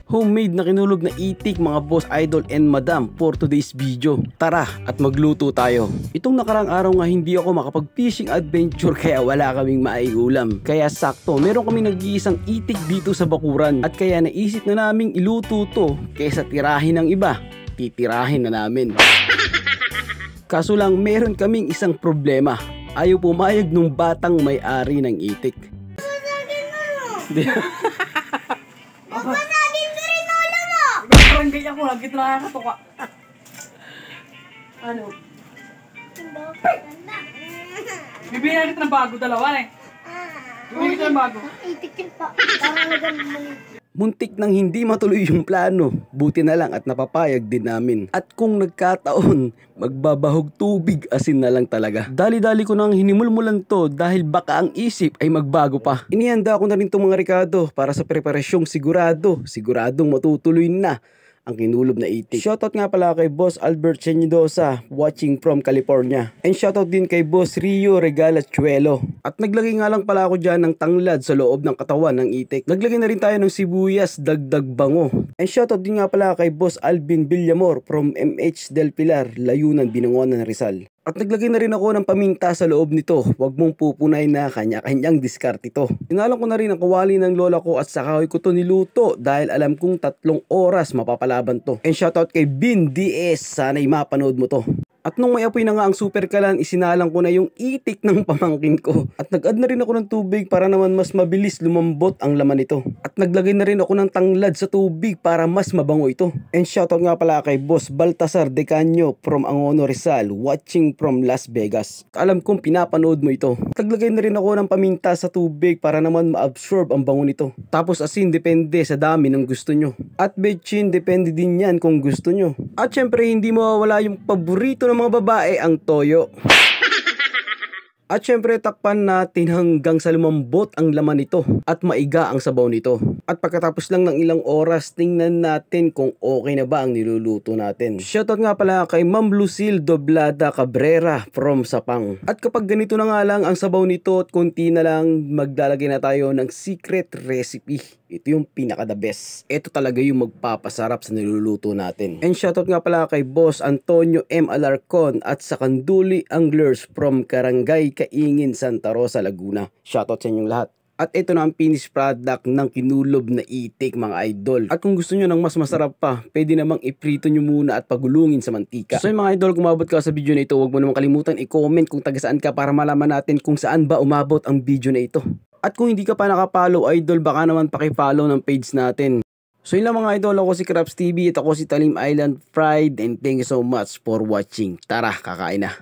Homemade na kinulog na itik mga boss, idol and madam for today's video. Tara at magluto tayo. Itong nakarang araw nga hindi ako makapag-fishing adventure kaya wala kaming maiulam. Kaya sakto, meron kaming nag-iisang itik dito sa bakuran at kaya naisip na naming iluto to kaysa tirahin ng iba. Titirahin na namin. Kaso lang meron kaming isang problema. Ayaw pumayag nung batang may-ari ng itik. Barangay ako, lagi ito nakakatuka. Ano? Bibigyan kita ng bago, dalawa eh. Bibigyan kita ng bago. Itikil pa. Parang nagano. Muntik nang hindi matuloy yung plano. Buti na lang at napapayag din namin. At kung nagkataon, magbabahog tubig asin na lang talaga. Dali-dali ko nang hinimulmulan to dahil baka ang isip ay magbago pa. Inihanda ko na rin itong mga rekado para sa preparasyong siguradong matutuloy na ang kinulob na itik. Shoutout nga pala kay Boss Albert Cenidosa watching from California. And shoutout din kay Boss Rio Regala Chuelo. At naglagay nga lang pala ako dyan ng tanglad sa loob ng katawan ng itik. Naglagay na rin tayo ng sibuyas, dagdag bango. And shoutout din nga pala kay Boss Alvin Villamor from MH Del Pilar, Layunan, Binangonan, Rizal. At naglagay na rin ako ng paminta sa loob nito. Huwag mong pupunay na kanya-kanyang diskarte ito. Tinalang ko na rin ang kawali ng lola ko at sa kahoy ko to niluto dahil alam kong 3 oras mapapalaban to. And shoutout kay Bin DS, sana'y mapanood mo to. At nung may apoy na nga ang super kalan, isinalang ko na yung itik ng pamangkin ko. At nag-add na rin ako ng tubig para naman mas mabilis lumambot ang laman nito. At naglagay na rin ako ng tanglad sa tubig para mas mabango ito. And shoutout nga pala kay Boss Baltasar Decanyo from Angono, Rizal, watching from Las Vegas. Alam kong pinapanood mo ito. At naglagay na rin ako ng paminta sa tubig para naman ma-absorb ang bango nito. Tapos asin, depende sa dami ng gusto nyo. At betchin, depende din yan kung gusto nyo. At syempre hindi mawawala yung paborito ng mga babae, ang toyo. At syempre takpan natin hanggang sa lumambot ang laman nito at maiga ang sabaw nito. At pagkatapos lang ng ilang oras, tingnan natin kung okay na ba ang niluluto natin. Shoutout nga pala kay Ma'am Lucille Doblada Cabrera from Sapang. At kapag ganito na nga lang ang sabaw nito at konti na lang, maglalagay na tayo ng secret recipe. Ito yung pinaka the best. Ito talaga yung magpapasarap sa niluluto natin. And shoutout nga pala kay Boss Antonio M. Alarcon at sa Kanduli Anglers from Karangay Kaingin, Santa Rosa, Laguna. Shoutout sa inyong lahat. At ito na ang finished product ng kinulob na itik mga idol. At kung gusto nyo ng mas masarap pa, pwede namang iprito nyo muna at pagulungin sa mantika. So yung mga idol, kung umabot ka sa video na ito, huwag mo namang kalimutan i-comment kung taga saan ka para malaman natin kung saan ba umabot ang video na ito. At kung hindi ka pa nakapollow idol, baka naman paki-follow ng page natin. So yun lang mga idol, ako si Krabs TV at ako si Talim Island Fried and thank you so much for watching. Tara, kakain na.